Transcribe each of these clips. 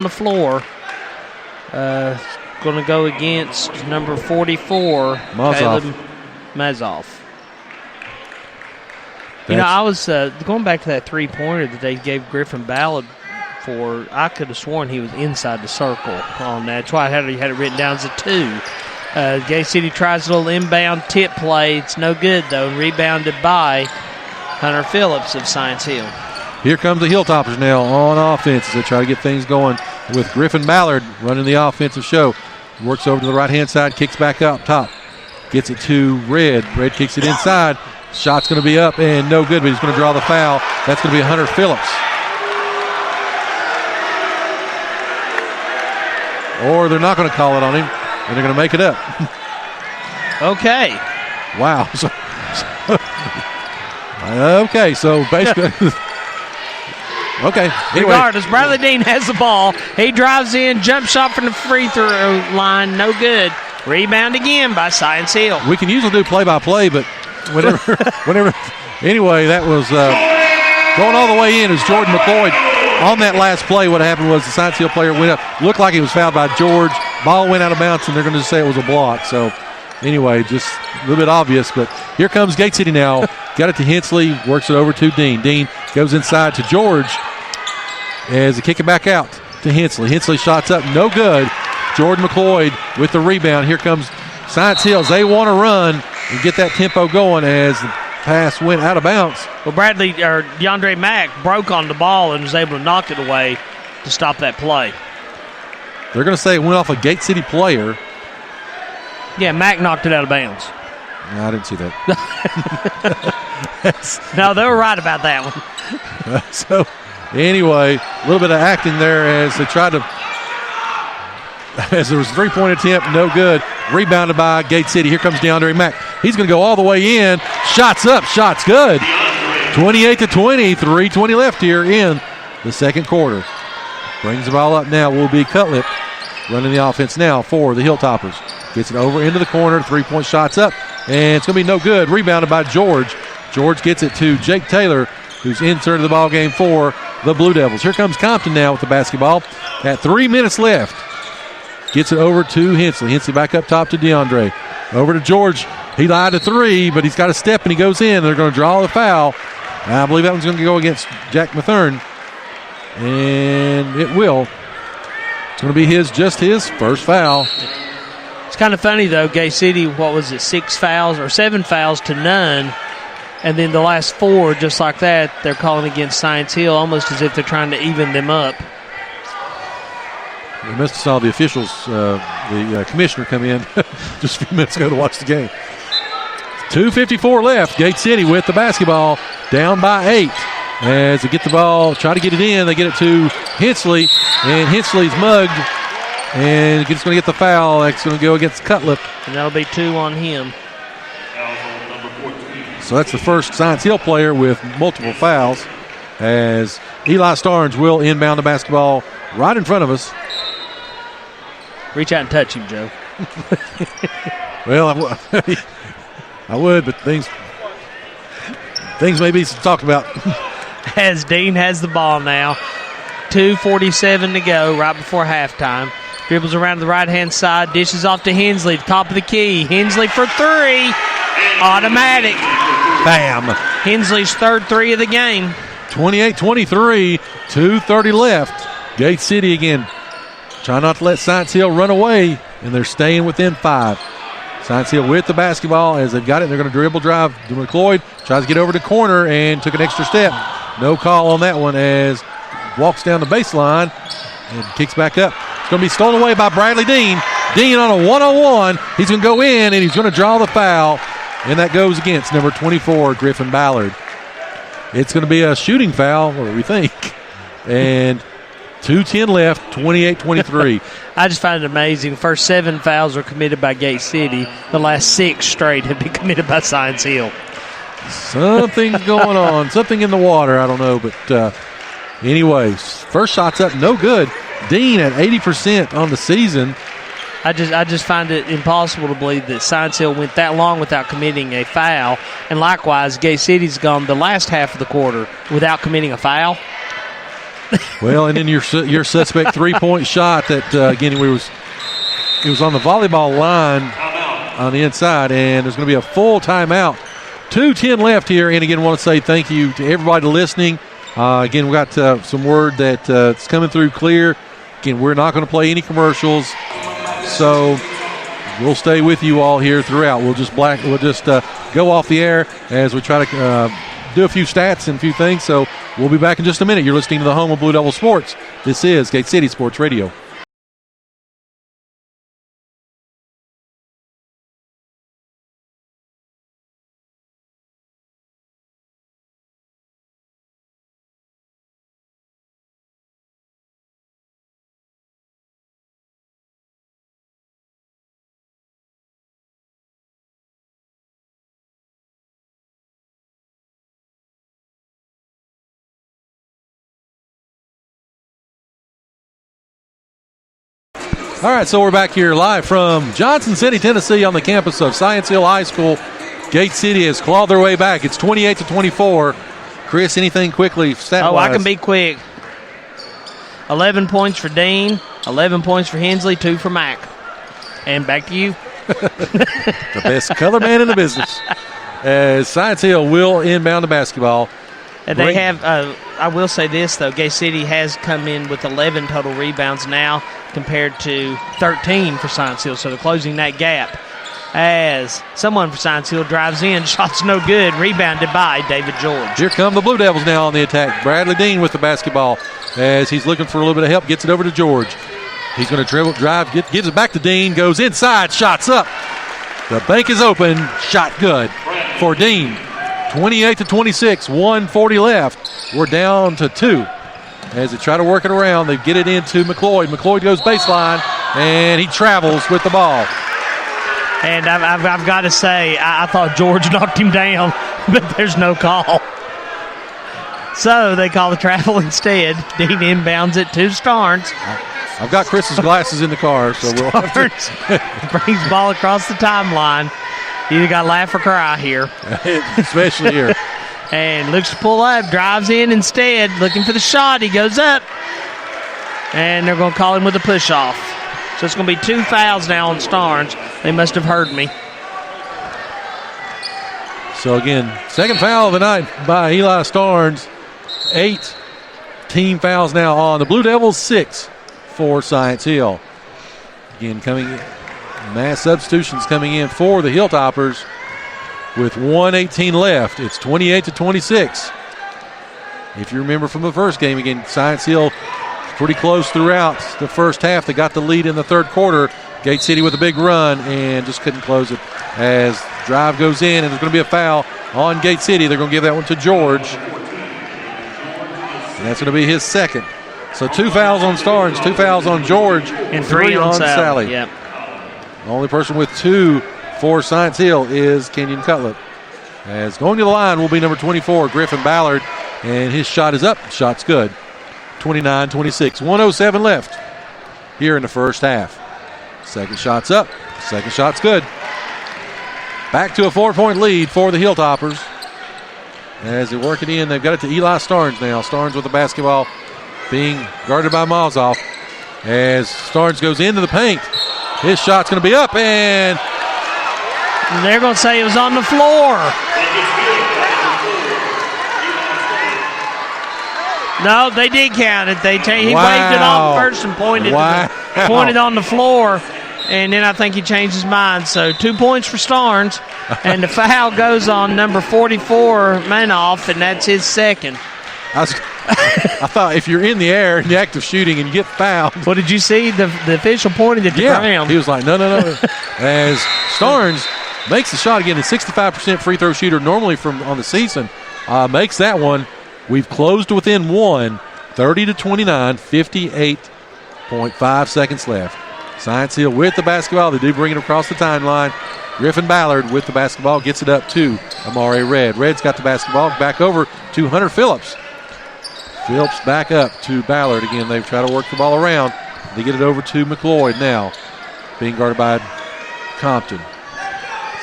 the floor. Going to go against number 44, Caleb Mazzoff. You know, I was going back to that three-pointer that they gave Griffin Ballard for. I could have sworn he was inside the circle on that. That's why I had it written down as a 2. Gay City tries a little inbound tip play. It's no good, though. Rebounded by Hunter Phillips of Science Hill. Here comes the Hilltoppers now on offense as they try to get things going with Griffin Ballard running the offensive show. Works over to the right-hand side, kicks back up top. Gets it to Red. Red kicks it inside. Shot's going to be up and no good, but he's going to draw the foul. That's going to be Hunter Phillips. Or they're not going to call it on him, and they're going to make it up. Okay. Wow. Okay, so basically... Okay. Anyway. Regardless, Bradley Dean has the ball. He drives in, jump shot from the free throw line, no good. Rebound again by Science Hill. We can usually do play-by-play, but whenever. Anyway, that was going all the way in as Jordan McCloyd. On that last play, what happened was the Science Hill player went up, looked like he was fouled by George. Ball went out of bounds, and they're going to say it was a block. So, anyway, just a little bit obvious. But here comes Gate City now. Got it to Hensley, works it over to Dean. Dean goes inside to George as they kick it back out to Hensley. Hensley shots up, no good. Jordan McCloyd with the rebound. Here comes Science Hills. They want to run and get that tempo going as the pass went out of bounds. Well, DeAndre Mack broke on the ball and was able to knock it away to stop that play. They're going to say it went off a Gate City player. Yeah, Mack knocked it out of bounds. No, I didn't see that. No, they were right about that one. So, anyway, a little bit of acting there as they tried to, as there was a three-point attempt, no good. Rebounded by Gate City. Here comes DeAndre Mack. He's going to go all the way in. Shots up, shots good. 28-20, 3:20 left here in the second quarter. Brings the ball up now will be Cutlip running the offense now for the Hilltoppers. Gets it over into the corner, three-point shots up, and it's going to be no good. Rebounded by George. George gets it to Jake Taylor, who's inserted the ball game for the Blue Devils. Here comes Compton now with the basketball. At 3 minutes left. Gets it over to Hensley. Hensley back up top to DeAndre. Over to George. He lied to 3, but he's got a step and he goes in. They're going to draw the foul. I believe that one's going to go against Jack Mathern. And it will. It's going to be just his first foul. It's kind of funny, though. Gay City, 7 fouls to none. And then the last 4, just like that, they're calling against Science Hill almost as if they're trying to even them up. We must have saw the officials, the commissioner come in just a few minutes ago to watch the game. 2:54 left. Gate City with the basketball, down by 8. As they get the ball, try to get it in, they get it to Hensley, and Hensley's mugged, and it's going to get the foul. It's going to go against Cutlip. And that'll be 2 on him. So that's the first Science Hill player with multiple fouls, as Eli Starnes will inbound the basketball right in front of us. Reach out and touch him, Joe. Well, I would, but things may be talked about. As Dean has the ball now. 2:47 to go, right before halftime. Dribbles around to the right-hand side, dishes off to Hensley, top of the key. Hensley for 3. Automatic. Bam. Hensley's third 3 of the game. 28-23, 2:30 left. Gate City again. Try not to let Science Hill run away, and they're staying within 5. Science Hill with the basketball as they've got it. They're going to dribble drive. McCloyd tries to get over the corner and took an extra step. No call on that one as walks down the baseline and kicks back up. It's going to be stolen away by Bradley Dean. Dean on a one-on-one. He's going to go in, and he's going to draw the foul, and that goes against number 24, Griffin Ballard. It's going to be a shooting foul, what do we think? And 2:10 left, 28-23. I just find it amazing. The first 7 fouls were committed by Gate City. The last 6 straight have been committed by Science Hill. Something's going on. Something in the water. I don't know. But anyways, first shot's up. No good. Dean at 80% on the season. I just find it impossible to believe that Science Hill went that long without committing a foul. And likewise, Gate City's gone the last half of the quarter without committing a foul. Well, and then your suspect 3-point shot that, again, it was on the volleyball line on the inside, and there's going to be a full timeout. 2:10 left here, and again, I want to say thank you to everybody listening. Again, we got some word that it's coming through clear. Again, we're not going to play any commercials, so we'll stay with you all here throughout. We'll just go off the air as we try to do a few stats and a few things. So we'll be back in just a minute. You're listening to the home of Blue Devil Sports. This is Gate City Sports Radio. All right, so we're back here live from Johnson City, Tennessee, on the campus of Science Hill High School. Gate City has clawed their way back. It's 28-24. Chris, anything quickly stat-wise? Oh, I can be quick. 11 points for Dean, 11 points for Hensley, 2 for Mack. And back to you. The best color man in the business. As Science Hill will inbound the basketball. They have, I will say this, though, Gate City has come in with 11 total rebounds now compared to 13 for Science Hill, so they're closing that gap. As someone for Science Hill drives in, shot's no good, rebounded by David George. Here come the Blue Devils now on the attack. Bradley Dean with the basketball as he's looking for a little bit of help, gets it over to George. He's going to dribble, drive, gives it back to Dean, goes inside, shots up. The bank is open, shot good for Dean. 28-26, 1:40 left. We're down to 2. As they try to work it around, they get it into McLeod. McLeod goes baseline, and he travels with the ball. And I've got to say, I thought George knocked him down, but there's no call. So they call the travel instead. Dean inbounds it to Starnes. I've got Chris's glasses in the car, so we'll have to. Brings the ball across the timeline. You either got to laugh or cry here. Especially here. And looks to pull up, drives in instead, looking for the shot. He goes up. And they're going to call him with a push-off. So it's going to be 2 fouls now on Starnes. They must have heard me. So again, second foul of the night by Eli Starnes. 8 team fouls now on the Blue Devils, 6 for Science Hill. Again, mass substitutions coming in for the Hilltoppers with 1:18 left. It's 28-26. If you remember from the first game, again, Science Hill pretty close throughout the first half. They got the lead in the third quarter. Gate City with a big run and just couldn't close it as drive goes in, and there's going to be a foul on Gate City. They're going to give that one to George. And that's going to be his second. So 2 fouls on Starnes, 2 fouls on George, and 3 on Sally. Yep. The only person with 2 for Science Hill is Kenyon Cutlip. As going to the line will be number 24, Griffin Ballard, and his shot is up. Shot's good. 29-26. 1:07 left here in the first half. Second shot's up. Second shot's good. Back to a 4-point lead for the Hilltoppers. As they work it in, they've got it to Eli Starnes now. Starnes with the basketball being guarded by Malzoff. As Starnes goes into the paint, his shot's going to be up, and they're going to say it was on the floor. No, they did count it. He waved it off first and pointed on the floor, and then I think he changed his mind. So 2 points for Starnes, and the foul goes on number 44, Manoff, and that's his second. I thought if you're in the air in the act of shooting and you get fouled. What did you see? The official pointed at the ground. He was like, no. As Starnes makes the shot again, a 65% free throw shooter normally on the season, makes that one. We've closed within 1, 30-29, 58.5 seconds left. Science Hill with the basketball. They do bring it across the timeline. Griffin Ballard with the basketball gets it up to Amari Red. Red's got the basketball back over to Hunter Phillips. Phillips back up to Ballard. Again, they try to work the ball around. They get it over to McLeod now, being guarded by Compton.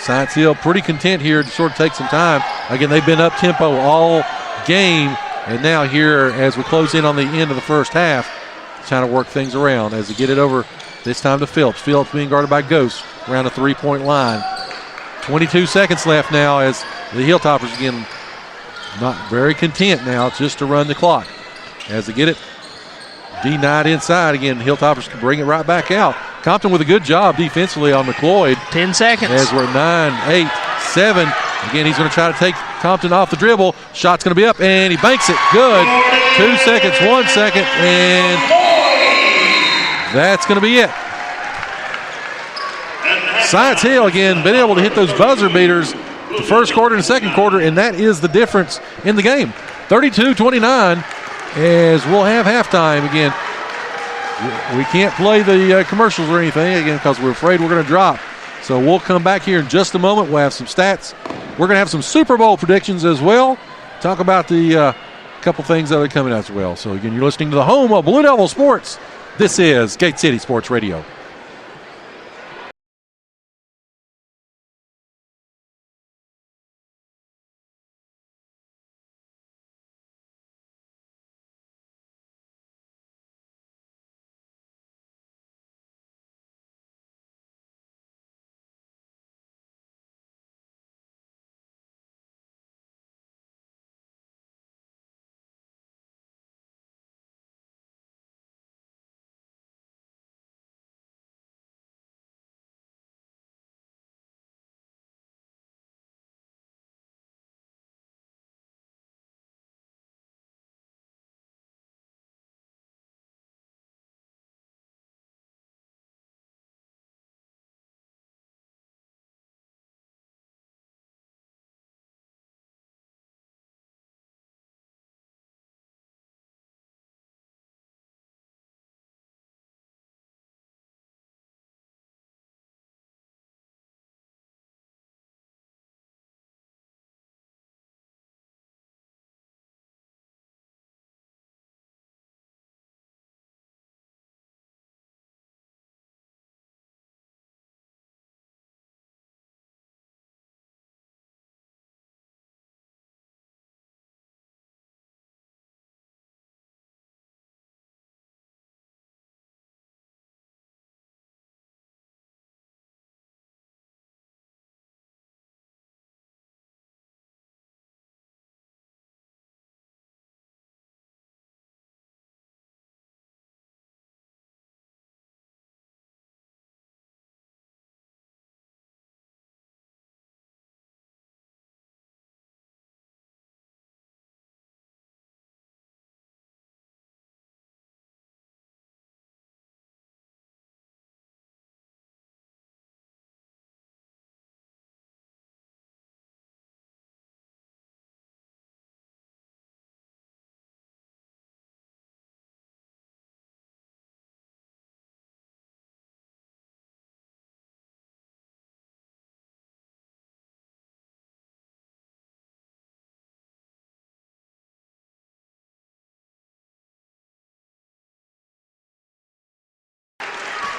Science Hill pretty content here to sort of take some time. Again, they've been up tempo all game And now here, as we close in on the end of the first half, trying to work things around as they get it over this time to Phillips. Phillips being guarded by Ghost around the three-point line. 22 seconds left now as the Hilltoppers again not very content now just to run the clock. As they get it denied inside again, Hilltoppers can bring it right back out. Compton with a good job defensively on McLeod. 10 seconds. As we're 9, 8, 7. Again, he's going to try to take Compton off the dribble. Shot's going to be up, and he banks it. Good. 2 seconds, 1 second, and that's going to be it. Science Hill, again, been able to hit those buzzer beaters the first quarter and the second quarter, and that is the difference in the game. 32-29, as we'll have halftime again. We can't play the commercials or anything, again, because we're afraid we're going to drop. So we'll come back here in just a moment. We'll have some stats. We're going to have some Super Bowl predictions as well. Talk about the couple things that are coming as well. So, again, you're listening to the home of Blue Devil Sports. This is Gate City Sports Radio.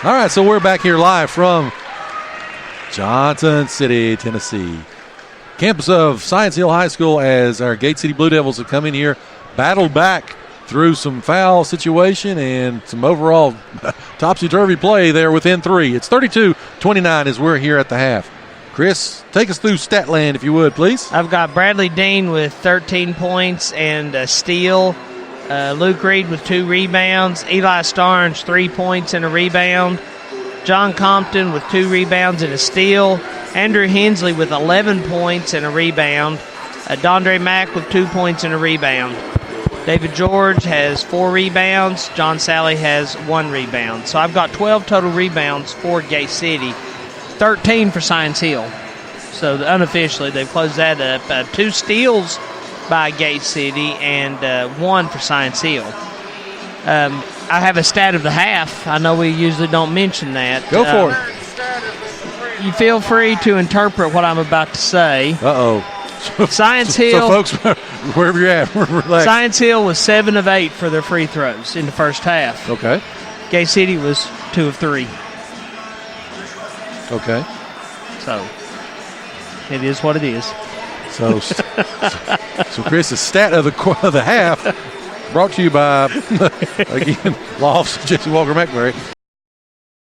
All right, so we're back here live from Johnson City, Tennessee. Campus of Science Hill High School, as our Gate City Blue Devils have come in here, battled back through some foul situation and some overall topsy-turvy play there within 3. It's 32-29 as we're here at the half. Chris, take us through Statland, if you would, please. I've got Bradley Dean with 13 points and a steal. Luke Reed with 2 rebounds. Eli Starnes, 3 points and a rebound. John Compton with 2 rebounds and a steal. Andrew Hensley with 11 points and a rebound. Dondre Mack with 2 points and a rebound. David George has 4 rebounds. John Sally has 1 rebound. So I've got 12 total rebounds for Gate City, 13 for Science Hill. So unofficially, they've closed that up. 2 steals by Gate City and 1 for Science Hill. I have a stat of the half. I know we usually don't mention that. Go for it. You feel free to interpret what I'm about to say. Uh-oh. Science Hill. So, folks, wherever you're at, relax. Science Hill was 7 of 8 for their free throws in the first half. Okay. Gate City was 2 of 3. Okay. So, it is what it is. So Chris's stat of the half brought to you by, again, Lofts, Jesse Walker McMurray.